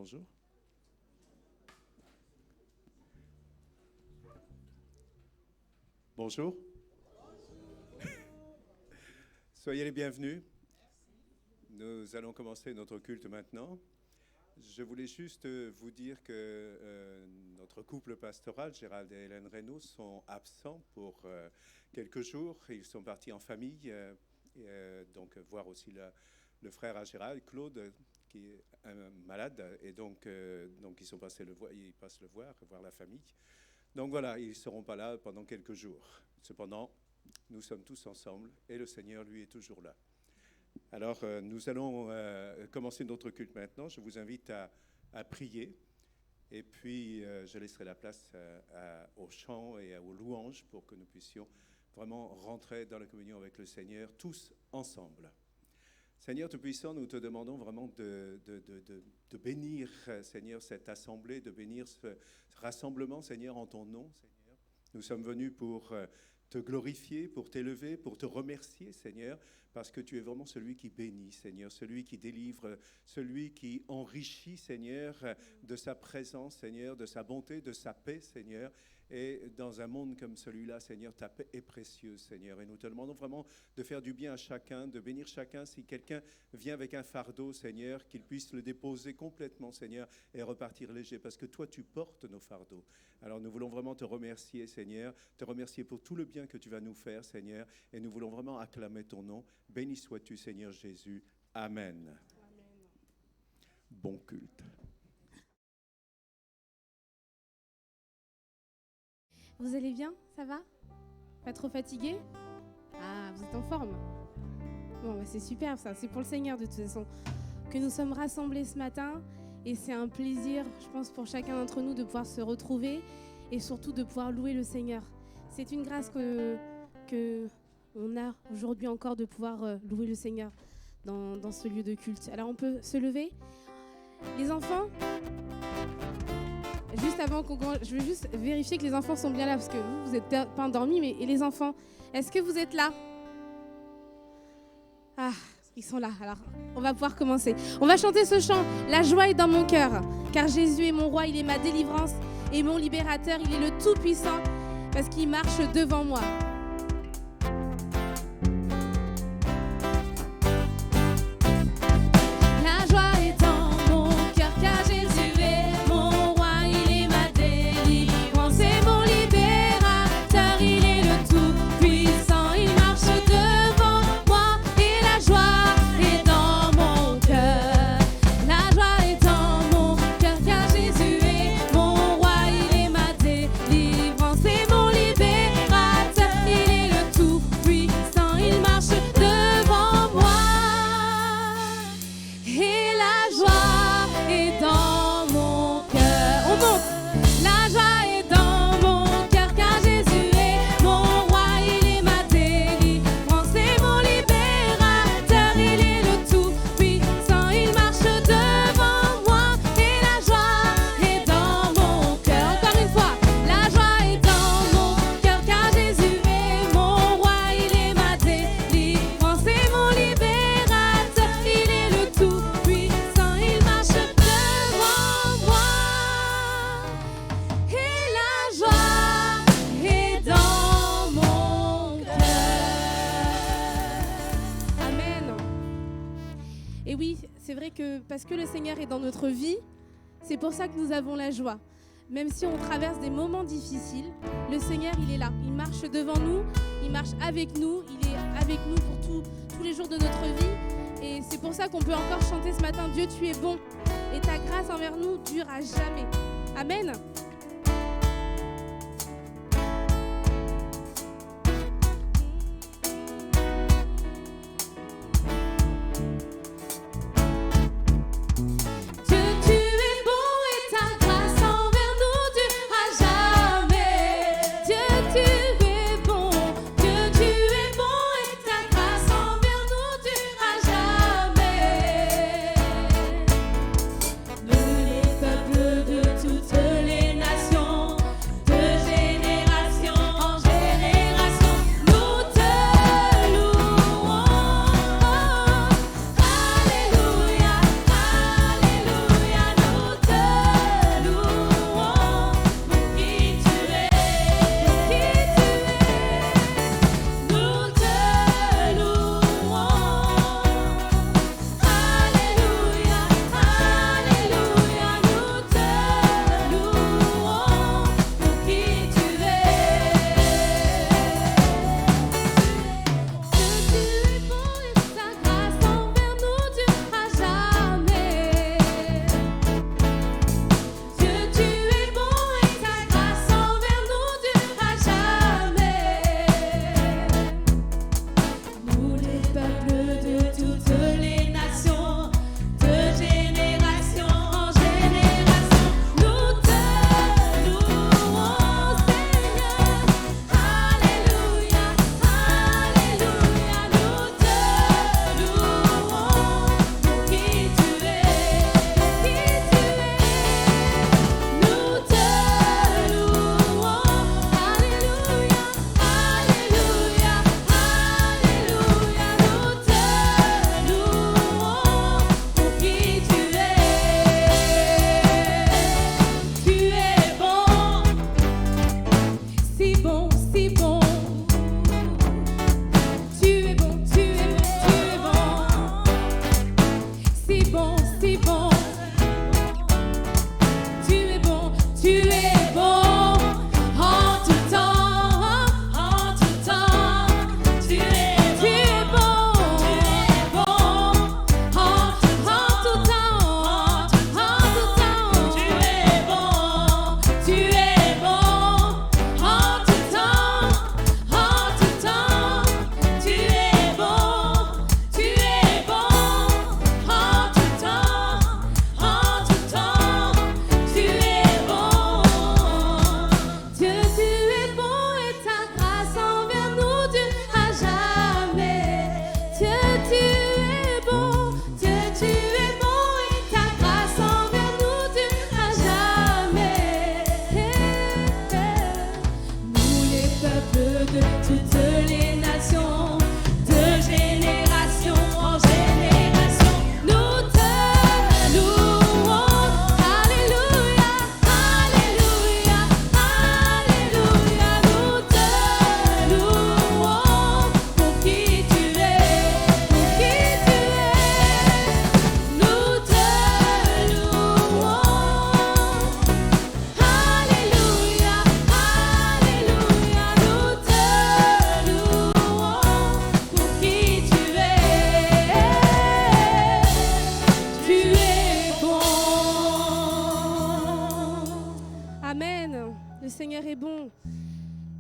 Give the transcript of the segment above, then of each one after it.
bonjour. Bonjour. Soyez les bienvenus. Nous allons commencer notre culte maintenant. Je voulais juste vous dire que notre couple pastoral, Gérald et Hélène Reynaud, sont absents pour quelques jours. Ils sont partis en famille, donc voir aussi le frère à Gérald, Claude, qui est malade, et donc ils sont passés ils passent le voir la famille. Donc voilà, ils ne seront pas là pendant quelques jours. Cependant, nous sommes tous ensemble et le Seigneur, lui, est toujours là. Alors, nous allons commencer notre culte maintenant. Je vous invite à prier et puis je laisserai la place au chant et aux louanges pour que nous puissions vraiment rentrer dans la communion avec le Seigneur tous ensemble. Seigneur Tout-Puissant, nous te demandons vraiment de bénir, Seigneur, cette assemblée, de bénir ce rassemblement, Seigneur, en ton nom, Seigneur. Nous sommes venus pour te glorifier, pour t'élever, pour te remercier, Seigneur, parce que tu es vraiment celui qui bénit, Seigneur, celui qui délivre, celui qui enrichit, Seigneur, de sa présence, Seigneur, de sa bonté, de sa paix, Seigneur. Et dans un monde comme celui-là, Seigneur, ta paix est précieuse, Seigneur. Et nous te demandons vraiment de faire du bien à chacun, de bénir chacun. Si quelqu'un vient avec un fardeau, Seigneur, qu'il puisse le déposer complètement, Seigneur, et repartir léger. Parce que toi, tu portes nos fardeaux. Alors nous voulons vraiment te remercier, Seigneur, te remercier pour tout le bien que tu vas nous faire, Seigneur. Et nous voulons vraiment acclamer ton nom. Béni sois-tu, Seigneur Jésus. Amen. Amen. Bon culte. Vous allez bien? Ça va? Pas trop fatigué? Ah, vous êtes en forme? Bon, bah c'est super ça, c'est pour le Seigneur de toute façon que nous sommes rassemblés ce matin et c'est un plaisir, je pense, pour chacun d'entre nous de pouvoir se retrouver et surtout de pouvoir louer le Seigneur. C'est une grâce que on a aujourd'hui encore de pouvoir louer le Seigneur dans ce lieu de culte. Alors on peut se lever. Les enfants, juste avant je veux juste vérifier que les enfants sont bien là parce que vous êtes pas endormis, mais et les enfants, est-ce que vous êtes là? Ah, ils sont là. Alors, on va pouvoir commencer. On va chanter ce chant. La joie est dans mon cœur, car Jésus est mon roi, il est ma délivrance et mon libérateur, il est le Tout-Puissant parce qu'il marche devant moi. Parce que le Seigneur est dans notre vie, c'est pour ça que nous avons la joie. Même si on traverse des moments difficiles, le Seigneur, il est là. Il marche devant nous, il marche avec nous, il est avec nous pour tous les jours de notre vie. Et c'est pour ça qu'on peut encore chanter ce matin, Dieu, tu es bon. Et ta grâce envers nous dure à jamais. Amen. Les peuples de toutes les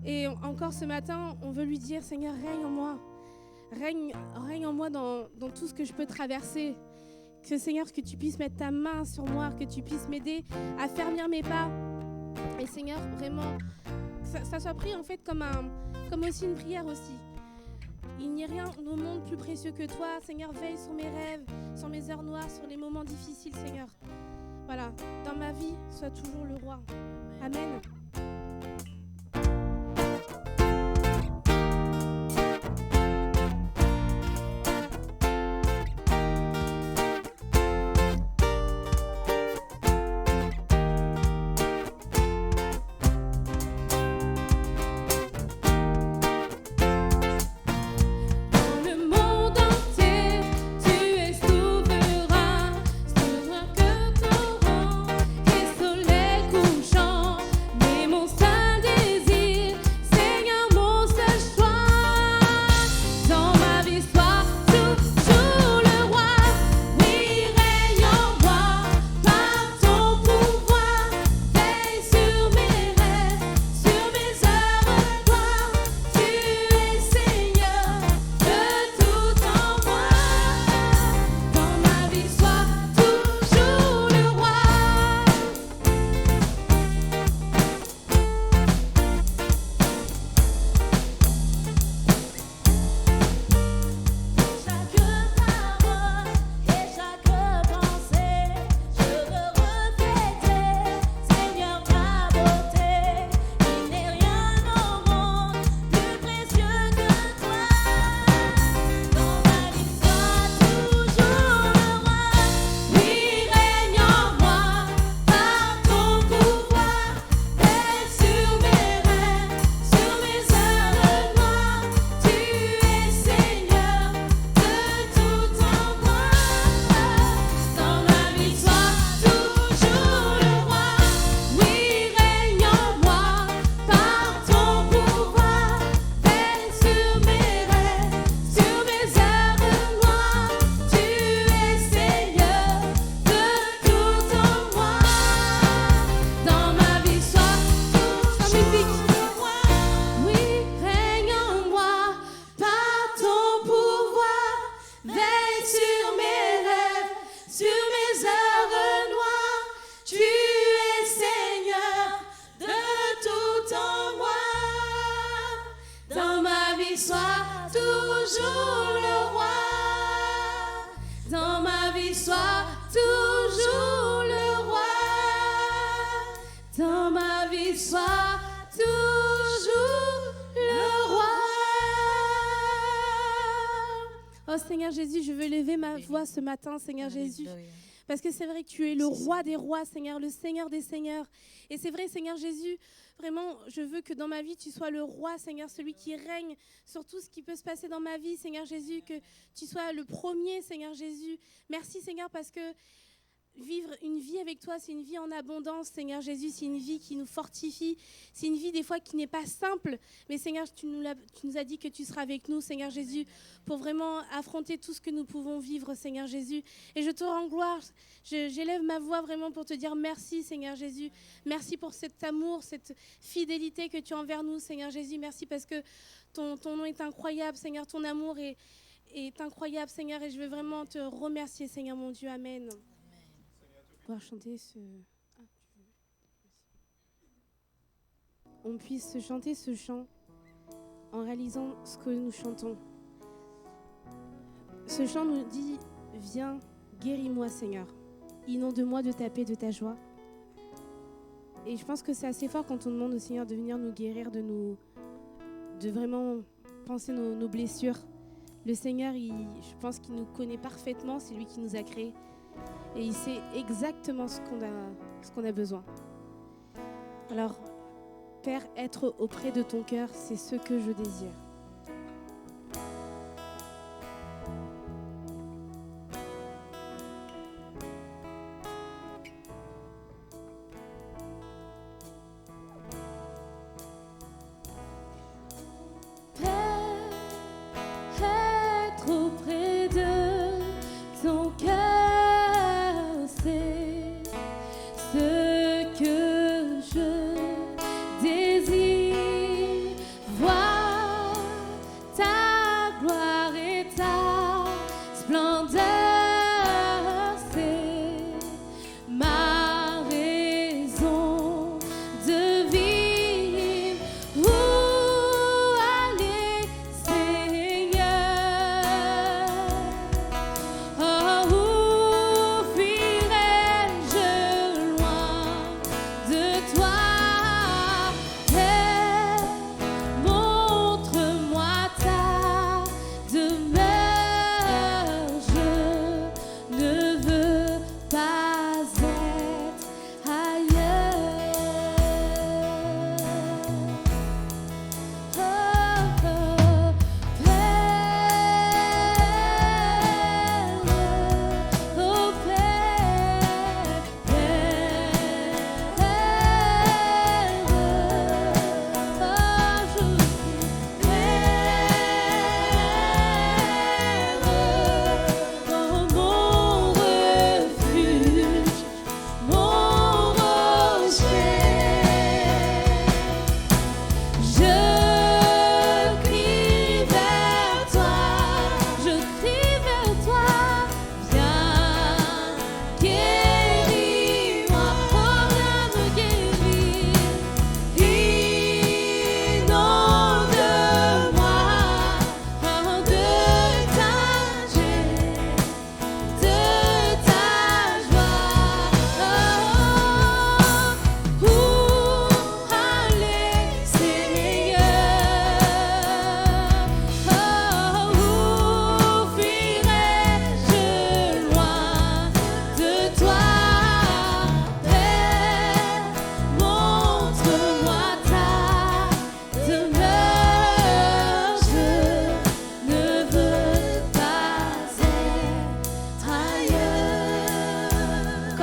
Et encore ce matin, on veut lui dire, Seigneur, règne en moi. Règne en moi dans tout ce que je peux traverser. Que Seigneur, que tu puisses mettre ta main sur moi, que tu puisses m'aider à fermir mes pas. Et Seigneur, vraiment, ça soit pris en fait comme aussi une prière aussi. Il n'y a rien au monde plus précieux que toi. Seigneur, veille sur mes rêves, sur mes heures noires, sur les moments difficiles, Seigneur. Voilà, dans ma vie, sois toujours le roi. Amen. Oh Seigneur Jésus, je veux lever ma voix ce matin, Seigneur Jésus. Parce que c'est vrai que tu es le roi des rois, Seigneur, le Seigneur des seigneurs. Et c'est vrai, Seigneur Jésus, vraiment, je veux que dans ma vie, tu sois le roi, Seigneur, celui qui règne sur tout ce qui peut se passer dans ma vie, Seigneur Jésus, que tu sois le premier, Seigneur Jésus. Merci, Seigneur, parce que vivre une vie avec toi, c'est une vie en abondance, Seigneur Jésus, c'est une vie qui nous fortifie, c'est une vie des fois qui n'est pas simple, mais Seigneur, tu nous as dit que tu seras avec nous, Seigneur Jésus, pour vraiment affronter tout ce que nous pouvons vivre, Seigneur Jésus. Et je te rends gloire, j'élève ma voix vraiment pour te dire merci, Seigneur Jésus. Merci pour cet amour, cette fidélité que tu as envers nous, Seigneur Jésus. Merci parce que ton nom est incroyable, Seigneur, ton amour est incroyable, Seigneur, et je veux vraiment te remercier, Seigneur mon Dieu. Amen. Chanter on puisse chanter ce chant en réalisant ce que nous chantons. Ce chant nous dit: viens, guéris-moi Seigneur, inonde-moi de ta paix, de ta joie. Et je pense que c'est assez fort quand on demande au Seigneur de venir nous guérir, de vraiment penser nos blessures. Le Seigneur, je pense qu'il nous connaît parfaitement, c'est lui qui nous a créés. Et il sait exactement ce qu'on a besoin. Alors, Père, être auprès de ton cœur, c'est ce que je désire. Désir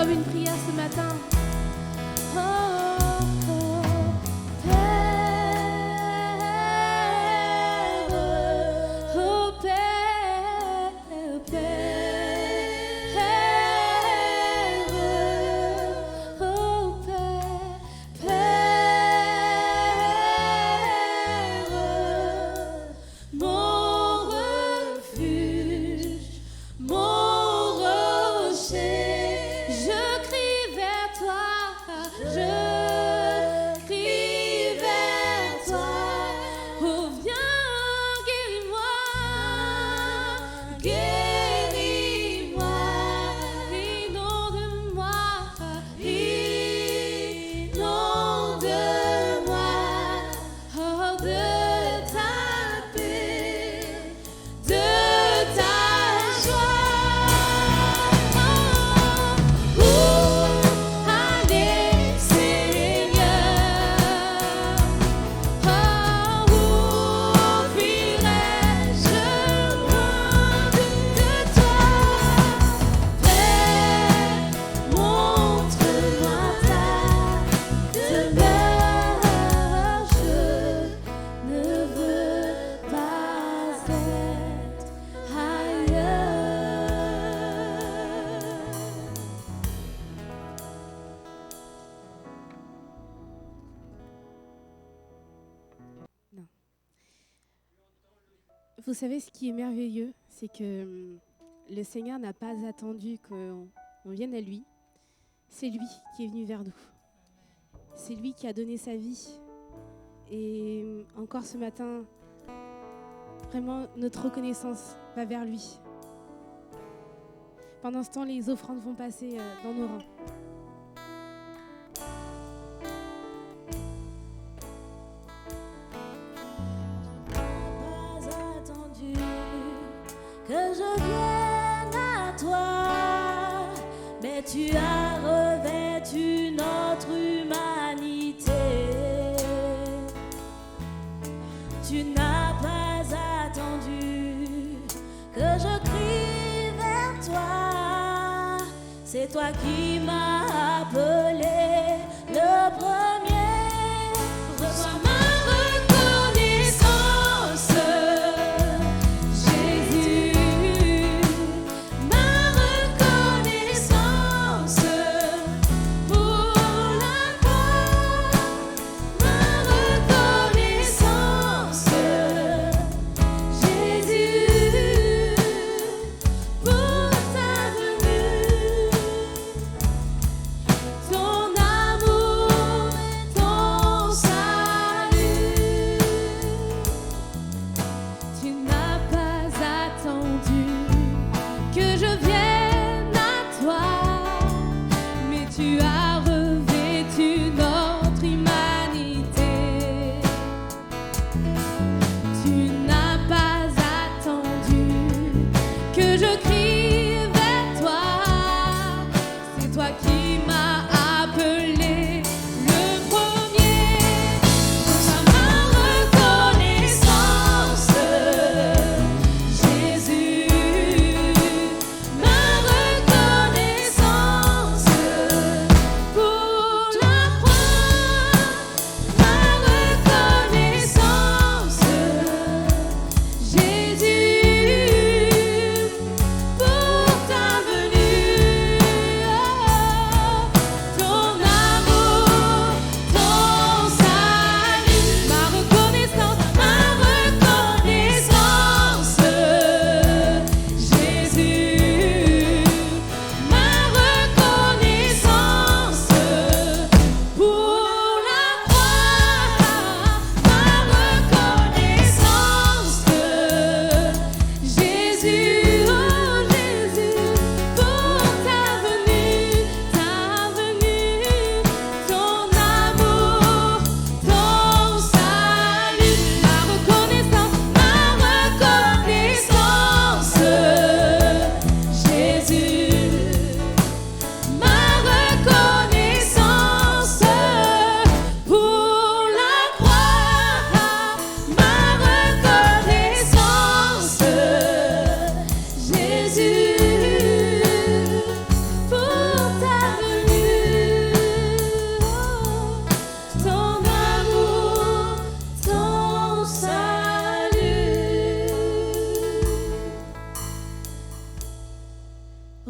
comme une prière ce matin. Oh, oh, Père, oh, Père, Père, oh, Père, Père, mon refuge, mon rocher, je crie vers toi, je crie vers toi. Oh, viens, guéris-moi, guéris-moi, inonde-moi, inonde-moi, hors de ta paix, de ta joie. Où aller, Seigneur? Oh, où fuirai-je loin de toi? Père, montre-moi ta demeure. Je ne veux pas être ailleurs. Non. Vous savez, ce qui est merveilleux, c'est que le Seigneur n'a pas attendu qu'on vienne à lui. C'est lui qui est venu vers nous. C'est lui qui a donné sa vie. Et encore ce matin, vraiment, notre reconnaissance va vers lui. Pendant ce temps, les offrandes vont passer dans nos rangs. Pas attendu que je vienne à toi, mais tu as revêtu notre humanité. Tu n'as pas attendu que je crie vers toi. C'est toi qui m'as appelé le premier. Reçois ma reconnaissance, Jésus, ma reconnaissance pour la croix, ma reconnaissance, Jésus, pour ta venue. Ton amour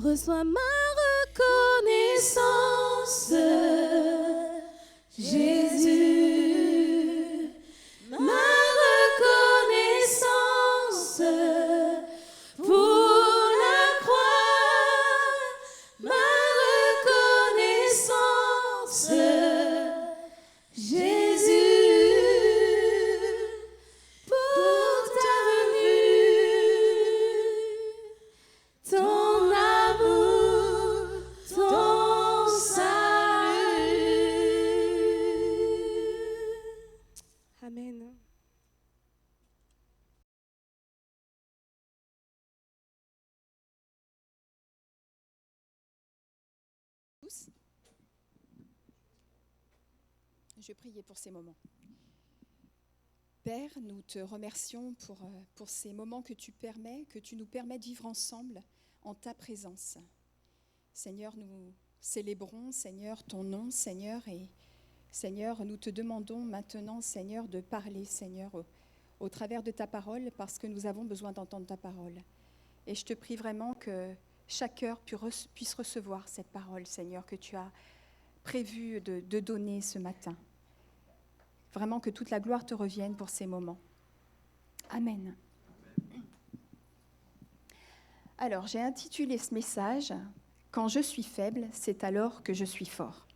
Reçois ma Connaissance, Jésus, ma reconnaissance pour la croix, ma reconnaissance, Jésus, pour ta venue, ton amour, ton salut. Amen. Tous. Je priais pour ces moments. Père, nous te remercions pour ces moments que tu nous permets de vivre ensemble en ta présence. Seigneur, nous célébrons, Seigneur, ton nom, Seigneur, et Seigneur, nous te demandons maintenant, Seigneur, de parler, Seigneur, au travers de ta parole, parce que nous avons besoin d'entendre ta parole. Et je te prie vraiment que chaque cœur puisse recevoir cette parole, Seigneur, que tu as prévu de donner ce matin. Vraiment que toute la gloire te revienne pour ces moments. Amen. Alors, j'ai intitulé ce message « Quand je suis faible, c'est alors que je suis fort ».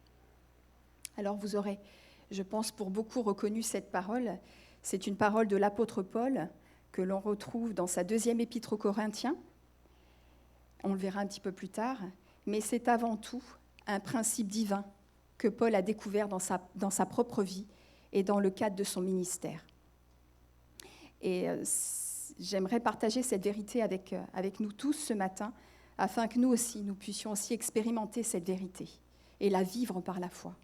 Alors, vous aurez, je pense, pour beaucoup reconnu cette parole. C'est une parole de l'apôtre Paul que l'on retrouve dans sa 2e épître aux Corinthiens. On le verra un petit peu plus tard. Mais c'est avant tout un principe divin que Paul a découvert dans sa propre vie et dans le cadre de son ministère. Et j'aimerais partager cette vérité avec nous tous ce matin, afin que nous aussi, nous puissions aussi expérimenter cette vérité et la vivre par la foi.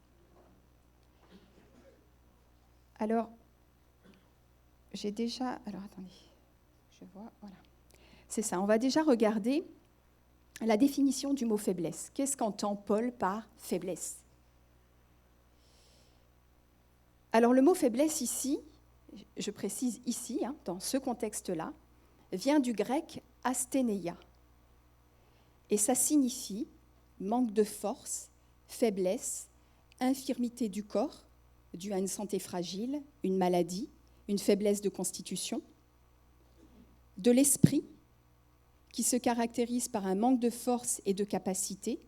Alors, attendez, je vois, voilà. C'est ça, on va déjà regarder la définition du mot faiblesse. Qu'est-ce qu'entend Paul par faiblesse ? Alors, le mot faiblesse ici, je précise ici, dans ce contexte-là, vient du grec asténéia. Et ça signifie manque de force, faiblesse, infirmité du corps, due à une santé fragile, une maladie, une faiblesse de constitution, de l'esprit, qui se caractérise par un manque de force et de capacité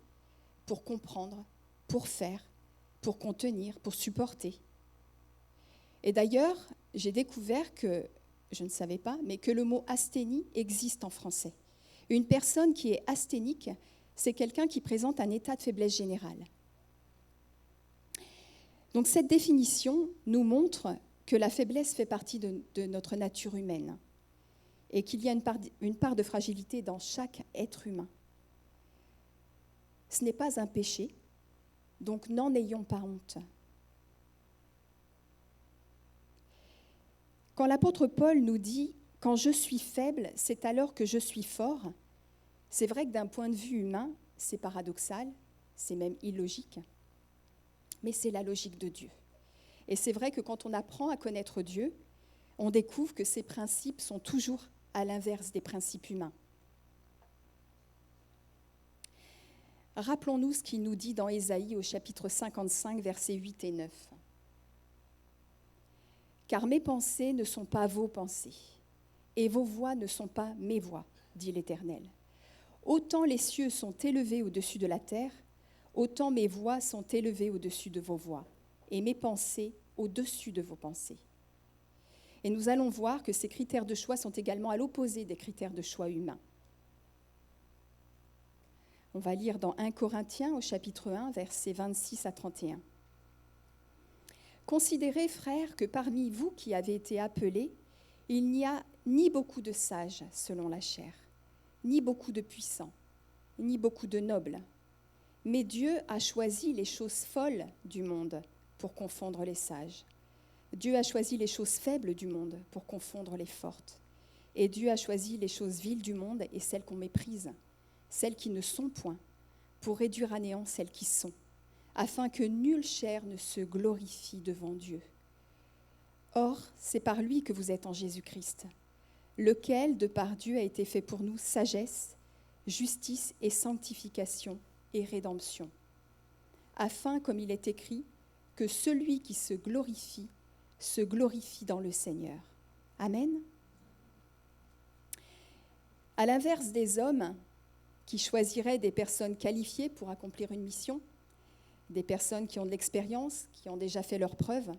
pour comprendre, pour faire, pour contenir, pour supporter. Et d'ailleurs, j'ai découvert que, je ne savais pas, mais que le mot asthénie existe en français. Une personne qui est asthénique, c'est quelqu'un qui présente un état de faiblesse générale. Donc cette définition nous montre que la faiblesse fait partie de notre nature humaine et qu'il y a une part de fragilité dans chaque être humain. Ce n'est pas un péché, donc n'en ayons pas honte. Quand l'apôtre Paul nous dit « Quand je suis faible, c'est alors que je suis fort », c'est vrai que d'un point de vue humain, c'est paradoxal, c'est même illogique, mais c'est la logique de Dieu. Et c'est vrai que quand on apprend à connaître Dieu, on découvre que ses principes sont toujours à l'inverse des principes humains. Rappelons-nous ce qu'il nous dit dans Ésaïe au chapitre 55, versets 8 et 9. « Car mes pensées ne sont pas vos pensées, et vos voix ne sont pas mes voix, dit l'Éternel. Autant les cieux sont élevés au-dessus de la terre, autant mes voix sont élevées au-dessus de vos voix, et mes pensées au-dessus de vos pensées. » Et nous allons voir que ces critères de choix sont également à l'opposé des critères de choix humains. On va lire dans 1 Corinthiens au chapitre 1, versets 26 à 31. « Considérez, frères, que parmi vous qui avez été appelés, il n'y a ni beaucoup de sages selon la chair, ni beaucoup de puissants, ni beaucoup de nobles. Mais Dieu a choisi les choses folles du monde pour confondre les sages. Dieu a choisi les choses faibles du monde pour confondre les fortes. Et Dieu a choisi les choses viles du monde et celles qu'on méprise, celles qui ne sont point, pour réduire à néant celles qui sont, afin que nulle chair ne se glorifie devant Dieu. Or, c'est par lui que vous êtes en Jésus-Christ, lequel, de par Dieu, a été fait pour nous sagesse, justice et sanctification et rédemption, afin, comme il est écrit, que celui qui se glorifie dans le Seigneur. Amen. À l'inverse des hommes qui choisiraient des personnes qualifiées pour accomplir une mission, des personnes qui ont de l'expérience, qui ont déjà fait leurs preuves,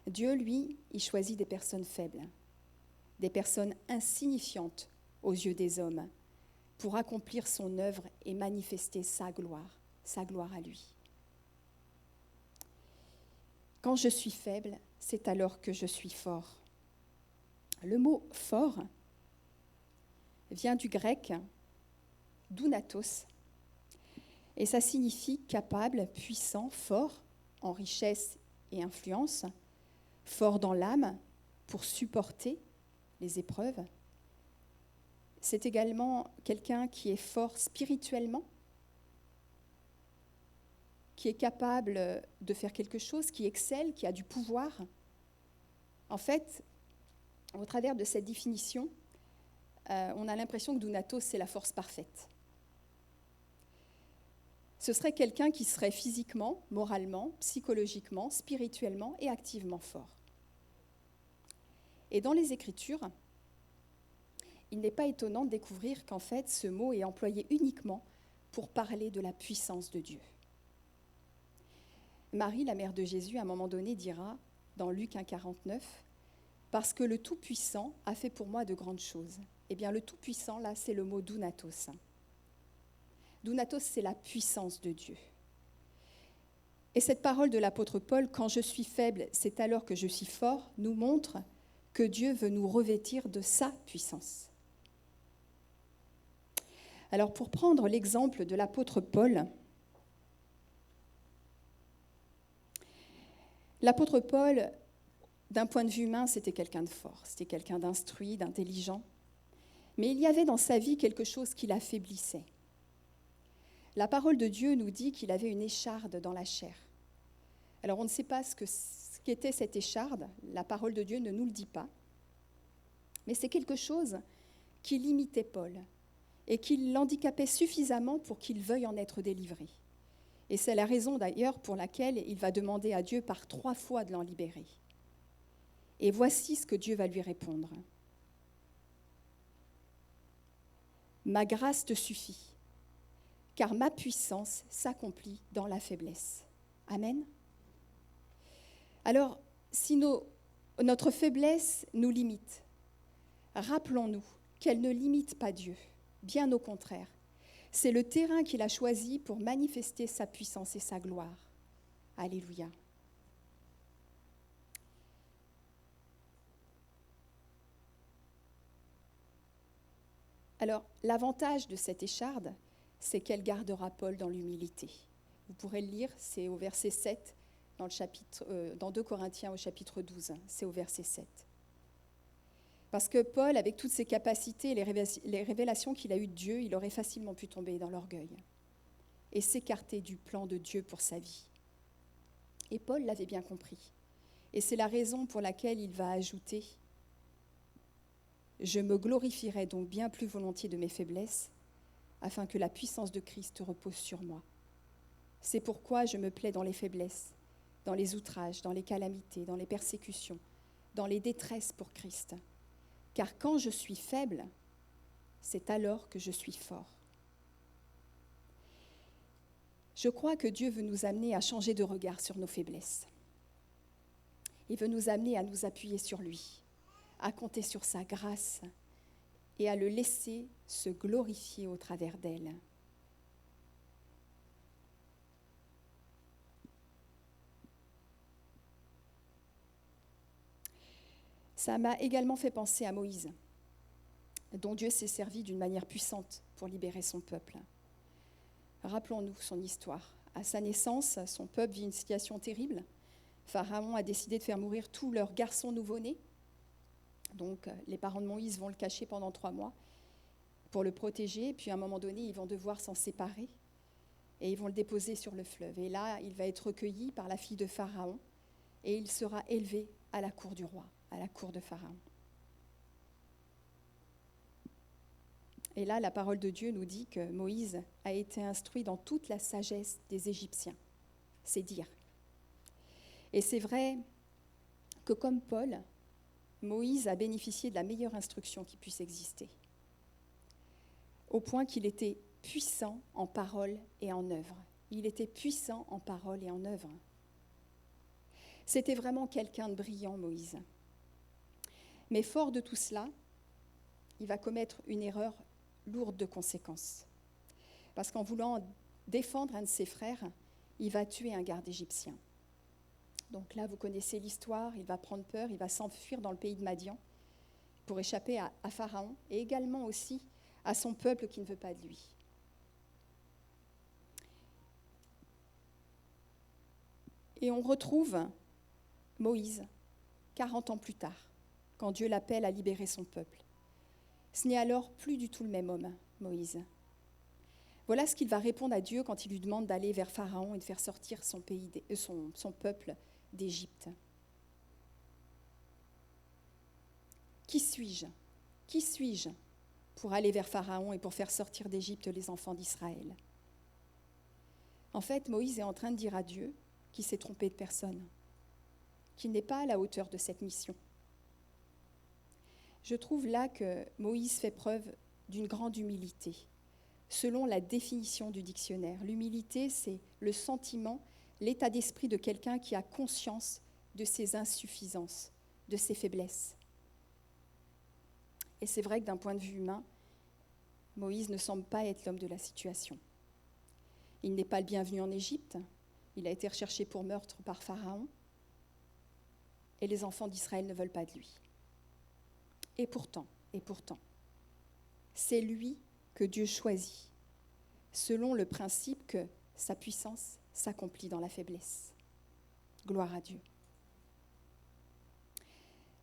Dieu, lui, il choisit des personnes faibles, des personnes insignifiantes aux yeux des hommes, pour accomplir son œuvre et manifester sa gloire à lui. Quand je suis faible, c'est alors que je suis fort. Le mot « fort » vient du grec « dounatos » et ça signifie capable, puissant, fort, en richesse et influence, fort dans l'âme pour supporter les épreuves. C'est également quelqu'un qui est fort spirituellement, qui est capable de faire quelque chose, qui excelle, qui a du pouvoir. En fait, au travers de cette définition, on a l'impression que dounatos, c'est la force parfaite. Ce serait quelqu'un qui serait physiquement, moralement, psychologiquement, spirituellement et activement fort. Et dans les Écritures, il n'est pas étonnant de découvrir qu'en fait, ce mot est employé uniquement pour parler de la puissance de Dieu. Marie, la mère de Jésus, à un moment donné, dira, dans Luc 1,49, « Parce que le Tout-Puissant a fait pour moi de grandes choses. » Eh bien, le Tout-Puissant, là, c'est le mot dounatos. Dounatos, c'est la puissance de Dieu. Et cette parole de l'apôtre Paul, « Quand je suis faible, c'est alors que je suis fort », nous montre que Dieu veut nous revêtir de sa puissance. Alors, pour prendre l'exemple de l'apôtre Paul, l'apôtre Paul, d'un point de vue humain, c'était quelqu'un de fort, c'était quelqu'un d'instruit, d'intelligent. Mais il y avait dans sa vie quelque chose qui l'affaiblissait. La parole de Dieu nous dit qu'il avait une écharde dans la chair. Alors on ne sait pas ce qu'était cette écharde, la parole de Dieu ne nous le dit pas. Mais c'est quelque chose qui limitait Paul et qui l'handicapait suffisamment pour qu'il veuille en être délivré. Et c'est la raison d'ailleurs pour laquelle il va demander à Dieu par 3 fois de l'en libérer. Et voici ce que Dieu va lui répondre. « Ma grâce te suffit, car ma puissance s'accomplit dans la faiblesse. » Amen. Alors, si notre faiblesse nous limite, rappelons-nous qu'elle ne limite pas Dieu, bien au contraire. C'est le terrain qu'il a choisi pour manifester sa puissance et sa gloire. Alléluia. Alors, l'avantage de cette écharde, c'est qu'elle gardera Paul dans l'humilité. Vous pourrez le lire, c'est au verset 7, dans 2 Corinthiens au chapitre 12, c'est au verset 7. Parce que Paul, avec toutes ses capacités et les révélations qu'il a eues de Dieu, il aurait facilement pu tomber dans l'orgueil et s'écarter du plan de Dieu pour sa vie. Et Paul l'avait bien compris. Et c'est la raison pour laquelle il va ajouter « Je me glorifierai donc bien plus volontiers de mes faiblesses, afin que la puissance de Christ repose sur moi. C'est pourquoi je me plais dans les faiblesses, dans les outrages, dans les calamités, dans les persécutions, dans les détresses pour Christ. Car quand je suis faible, c'est alors que je suis fort. » Je crois que Dieu veut nous amener à changer de regard sur nos faiblesses. Il veut nous amener à nous appuyer sur lui, à compter sur sa grâce et à le laisser se glorifier au travers d'elle. Ça m'a également fait penser à Moïse, dont Dieu s'est servi d'une manière puissante pour libérer son peuple. Rappelons-nous son histoire. À sa naissance, son peuple vit une situation terrible. Pharaon a décidé de faire mourir tous leurs garçons nouveau-nés. Donc, les parents de Moïse vont le cacher pendant 3 mois pour le protéger. Puis, à un moment donné, ils vont devoir s'en séparer et ils vont le déposer sur le fleuve. Et là, il va être recueilli par la fille de Pharaon et il sera élevé à la cour du roi, à la cour de Pharaon. Et là, la parole de Dieu nous dit que Moïse a été instruit dans toute la sagesse des Égyptiens. C'est dire. Et c'est vrai que comme Paul, Moïse a bénéficié de la meilleure instruction qui puisse exister, au point qu'il était puissant en parole et en œuvre. Il était puissant en parole et en œuvre. C'était vraiment quelqu'un de brillant, Moïse. Mais fort de tout cela, il va commettre une erreur lourde de conséquences. Parce qu'en voulant défendre un de ses frères, il va tuer un garde égyptien. Donc là, vous connaissez l'histoire, il va prendre peur, il va s'enfuir dans le pays de Madian pour échapper à Pharaon et également aussi à son peuple qui ne veut pas de lui. Et on retrouve Moïse, 40 ans plus tard, quand Dieu l'appelle à libérer son peuple. Ce n'est alors plus du tout le même homme, Moïse. Voilà ce qu'il va répondre à Dieu quand il lui demande d'aller vers Pharaon et de faire sortir son peuple d'Égypte. Qui suis-je ? Qui suis-je pour aller vers Pharaon et pour faire sortir d'Égypte les enfants d'Israël ? En fait, Moïse est en train de dire à Dieu qu'il s'est trompé de personne, qu'il n'est pas à la hauteur de cette mission. Je trouve là que Moïse fait preuve d'une grande humilité. Selon la définition du dictionnaire, l'humilité, c'est le sentiment, l'état d'esprit de quelqu'un qui a conscience de ses insuffisances, de ses faiblesses. Et c'est vrai que d'un point de vue humain, Moïse ne semble pas être l'homme de la situation. Il n'est pas le bienvenu en Égypte, il a été recherché pour meurtre par Pharaon, et les enfants d'Israël ne veulent pas de lui. Et pourtant, c'est lui que Dieu choisit, selon le principe que sa puissance s'accomplit dans la faiblesse. Gloire à Dieu.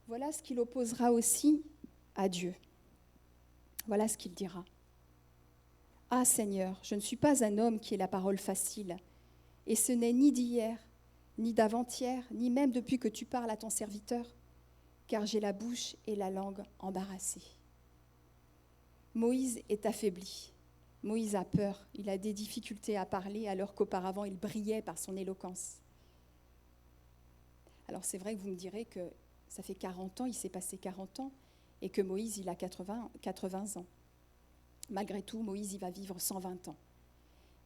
Voilà ce qu'il opposera aussi à Dieu. Voilà ce qu'il dira. « Ah Seigneur, je ne suis pas un homme qui ait la parole facile, et ce n'est ni d'hier, ni d'avant-hier, ni même depuis que tu parles à ton serviteur, car j'ai la bouche et la langue embarrassées. » Moïse est affaibli. Moïse a peur. Il a des difficultés à parler alors qu'auparavant il brillait par son éloquence. Alors c'est vrai que vous me direz que ça fait 40 ans, il s'est passé 40 ans, et que Moïse il a 80 ans. Malgré tout, Moïse il va vivre 120 ans.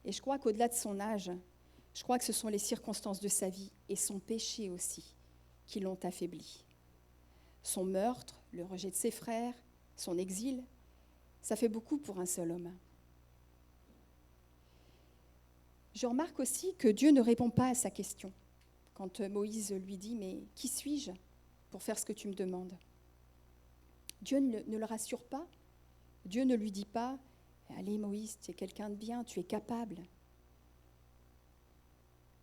Et je crois qu'au-delà de son âge, je crois que ce sont les circonstances de sa vie et son péché aussi qui l'ont affaibli. Son meurtre, le rejet de ses frères, son exil, ça fait beaucoup pour un seul homme. Je remarque aussi que Dieu ne répond pas à sa question. Quand Moïse lui dit « Mais qui suis-je pour faire ce que tu me demandes ?» Dieu ne le rassure pas. Dieu ne lui dit pas « Allez Moïse, tu es quelqu'un de bien, tu es capable. »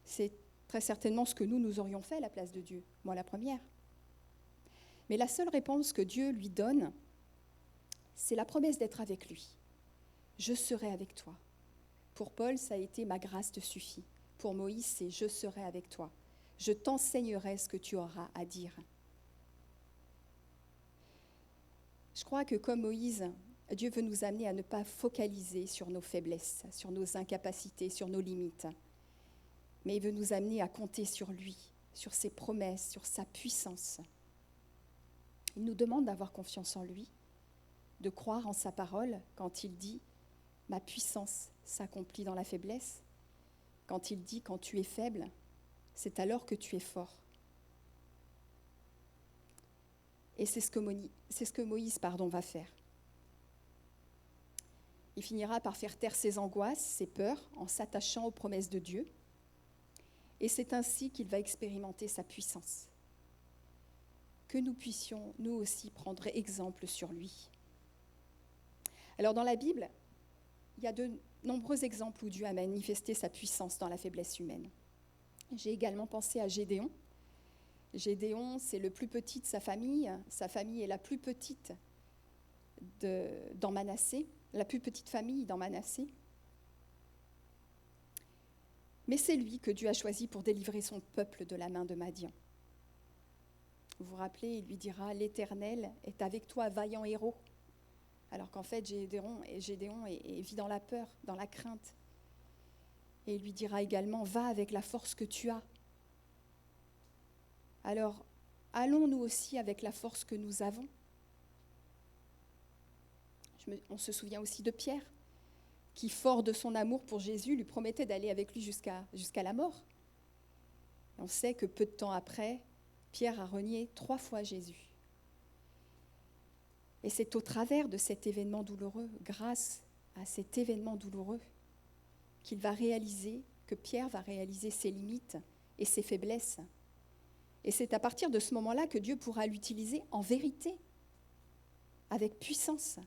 C'est très certainement ce que nous aurions fait à la place de Dieu, moi la première. Mais la seule réponse que Dieu lui donne, c'est la promesse d'être avec lui. « Je serai avec toi. » Pour Paul, ça a été « ma grâce te suffit ». Pour Moïse, c'est « je serai avec toi. Je t'enseignerai ce que tu auras à dire. » Je crois que comme Moïse, Dieu veut nous amener à ne pas focaliser sur nos faiblesses, sur nos incapacités, sur nos limites. Mais il veut nous amener à compter sur lui, sur ses promesses, sur sa puissance. Il nous demande d'avoir confiance en lui, de croire en sa parole quand il dit « ma puissance s'accomplit dans la faiblesse », quand il dit « quand tu es faible, c'est alors que tu es fort ». Et c'est ce que Moïse va faire. Il finira par faire taire ses angoisses, ses peurs, en s'attachant aux promesses de Dieu. Et c'est ainsi qu'il va expérimenter sa puissance. Que nous puissions, nous aussi, prendre exemple sur lui. Alors dans la Bible, il y a de nombreux exemples où Dieu a manifesté sa puissance dans la faiblesse humaine. J'ai également pensé à Gédéon. Gédéon, c'est le plus petit de sa famille. Sa famille est la plus petite dans Manassé, la plus petite famille dans Manassé. Mais c'est lui que Dieu a choisi pour délivrer son peuple de la main de Madian. Vous vous rappelez, il lui dira « L'Éternel est avec toi, vaillant héros ». Alors qu'en fait, Gédéon vit dans la peur, dans la crainte. Et il lui dira également, va avec la force que tu as. Alors, allons nous aussi avec la force que nous avons. On se souvient aussi de Pierre, qui, fort de son amour pour Jésus, lui promettait d'aller avec lui jusqu'à la mort. Et on sait que peu de temps après, Pierre a renié 3 fois Jésus. Et c'est au travers de cet événement douloureux, grâce à cet événement douloureux, qu'il va réaliser, que Pierre va réaliser ses limites et ses faiblesses. Et c'est à partir de ce moment-là que Dieu pourra l'utiliser en vérité, avec puissance.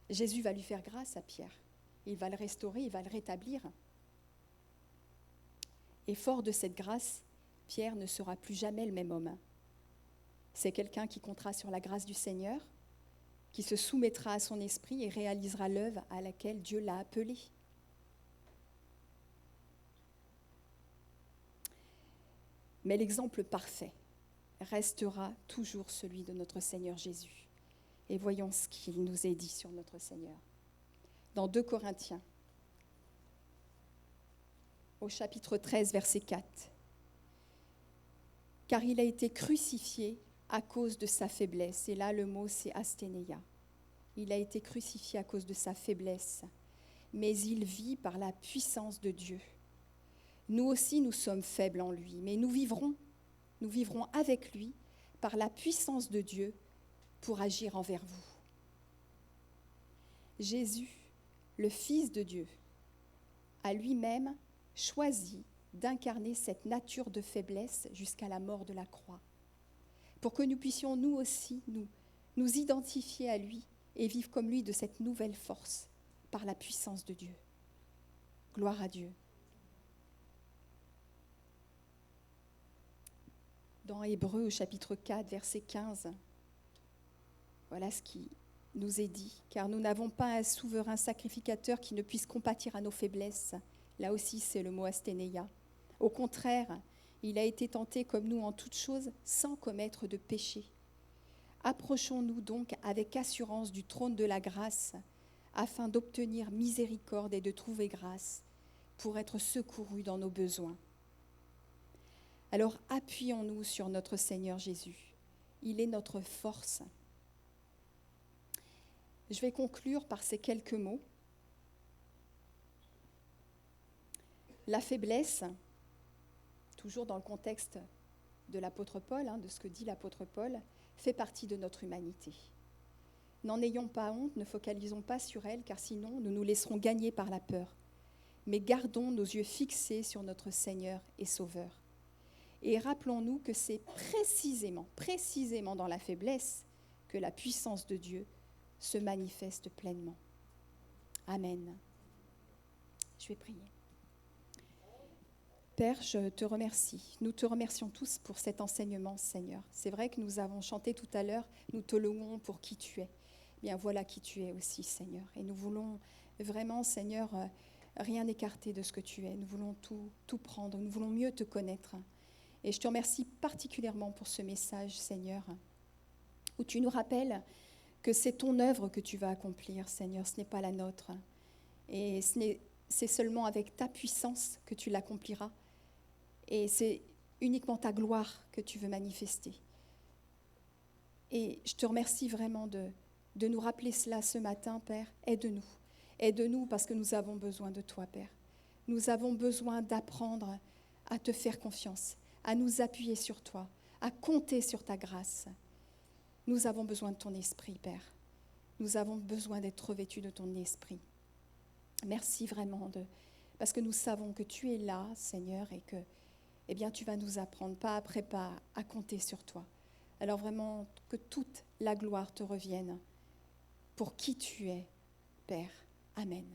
Jésus va lui faire grâce à Pierre. Il va le restaurer, il va le rétablir. Et fort de cette grâce, Pierre ne sera plus jamais le même homme. C'est quelqu'un qui comptera sur la grâce du Seigneur, qui se soumettra à son esprit et réalisera l'œuvre à laquelle Dieu l'a appelé. Mais l'exemple parfait restera toujours celui de notre Seigneur Jésus. Et voyons ce qu'il nous est dit sur notre Seigneur. Dans 2 Corinthiens, au chapitre 13, verset 4. « Car il a été crucifié à cause de sa faiblesse. » Et là, le mot, c'est asténéia. Il a été crucifié à cause de sa faiblesse, mais il vit par la puissance de Dieu. Nous aussi, nous sommes faibles en lui, mais nous vivrons avec lui par la puissance de Dieu pour agir envers vous. Jésus, le Fils de Dieu, a lui-même choisi d'incarner cette nature de faiblesse jusqu'à la mort de la croix, pour que nous puissions nous aussi nous identifier à lui et vivre comme lui de cette nouvelle force par la puissance de Dieu. Gloire à Dieu. Dans Hébreux, au chapitre 4, verset 15, voilà ce qui nous est dit. « Car nous n'avons pas un souverain sacrificateur qui ne puisse compatir à nos faiblesses. » Là aussi, c'est le mot asténéia. Au contraire, il a été tenté comme nous en toutes choses, sans commettre de péché. Approchons-nous donc avec assurance du trône de la grâce, afin d'obtenir miséricorde et de trouver grâce, pour être secourus dans nos besoins. Alors appuyons-nous sur notre Seigneur Jésus. Il est notre force. Je vais conclure par ces quelques mots. La faiblesse, toujours dans le contexte de l'apôtre Paul, de ce que dit l'apôtre Paul, fait partie de notre humanité. N'en ayons pas honte, ne focalisons pas sur elle, car sinon nous nous laisserons gagner par la peur. Mais gardons nos yeux fixés sur notre Seigneur et Sauveur. Et rappelons-nous que c'est précisément dans la faiblesse que la puissance de Dieu se manifeste pleinement. Amen. Je vais prier. Père, je te remercie. Nous te remercions tous pour cet enseignement, Seigneur. C'est vrai que nous avons chanté tout à l'heure, nous te louons pour qui tu es. Bien, voilà qui tu es aussi, Seigneur. Et nous voulons vraiment, Seigneur, rien écarter de ce que tu es. Nous voulons tout prendre, nous voulons mieux te connaître. Et je te remercie particulièrement pour ce message, Seigneur, où tu nous rappelles que c'est ton œuvre que tu vas accomplir, Seigneur, ce n'est pas la nôtre. Et c'est seulement avec ta puissance que tu l'accompliras. Et c'est uniquement ta gloire que tu veux manifester. Et je te remercie vraiment de nous rappeler cela ce matin, Père. Aide-nous. Aide-nous parce que nous avons besoin de toi, Père. Nous avons besoin d'apprendre à te faire confiance, à nous appuyer sur toi, à compter sur ta grâce. Nous avons besoin de ton esprit, Père. Nous avons besoin d'être revêtus de ton esprit. Merci vraiment parce que nous savons que tu es là, Seigneur, et que tu vas nous apprendre pas après pas à compter sur toi. Alors vraiment, que toute la gloire te revienne pour qui tu es, Père. Amen.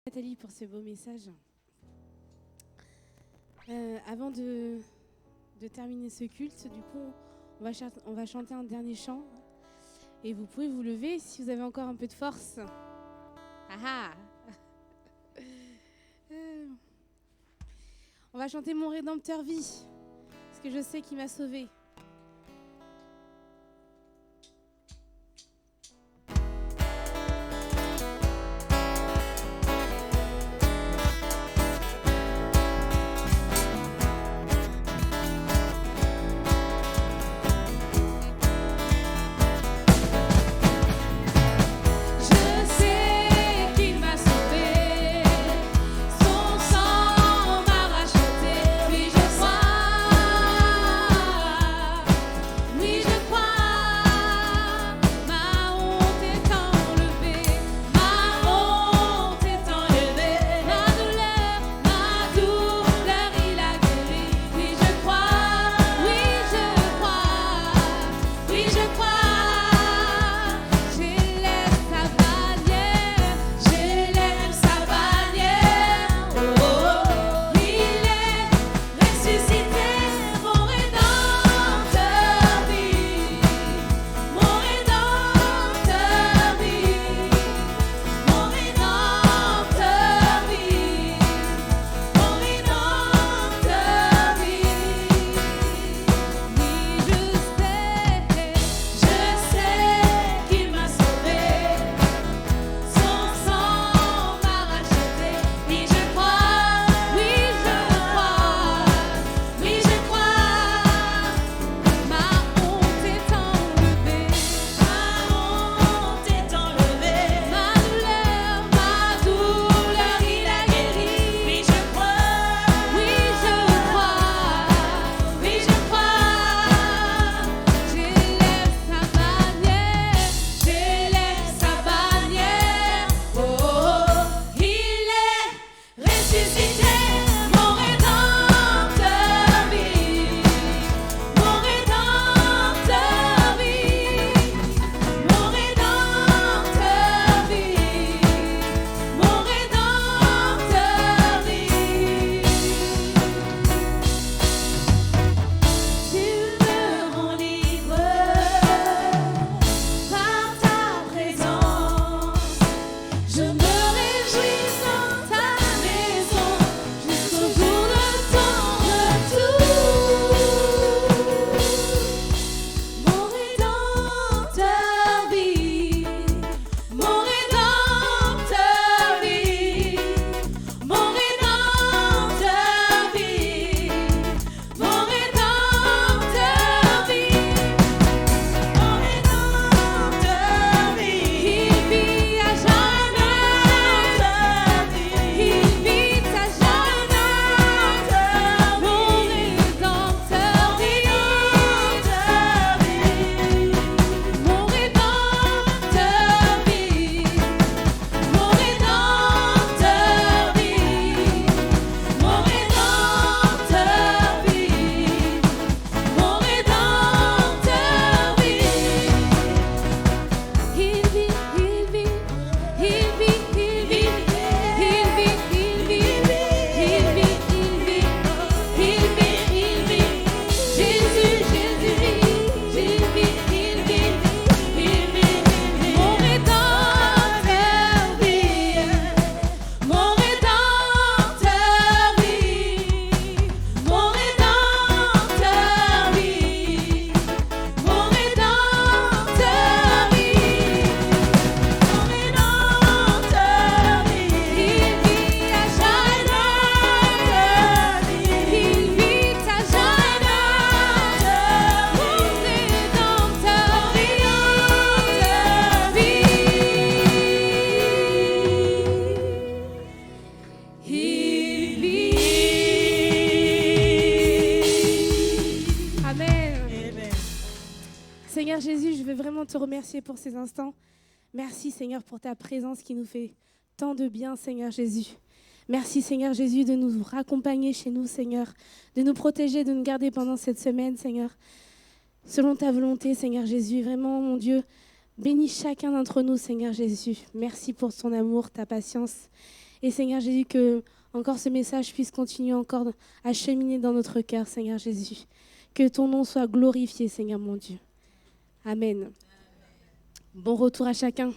Nathalie pour ce beau message. Avant de terminer ce culte, du coup, on va chanter un dernier chant. Et vous pouvez vous lever si vous avez encore un peu de force. Ah ah On va chanter Mon Rédempteur vit, parce que je sais qu'il m'a sauvée. Seigneur Jésus, je veux vraiment te remercier pour ces instants. Merci Seigneur pour ta présence qui nous fait tant de bien, Seigneur Jésus. Merci Seigneur Jésus de nous raccompagner chez nous, Seigneur, de nous protéger, de nous garder pendant cette semaine, Seigneur. Selon ta volonté, Seigneur Jésus, vraiment, mon Dieu, bénis chacun d'entre nous, Seigneur Jésus. Merci pour ton amour, ta patience. Et Seigneur Jésus, que encore ce message puisse continuer encore à cheminer dans notre cœur, Seigneur Jésus. Que ton nom soit glorifié, Seigneur mon Dieu. Amen. Bon retour à chacun.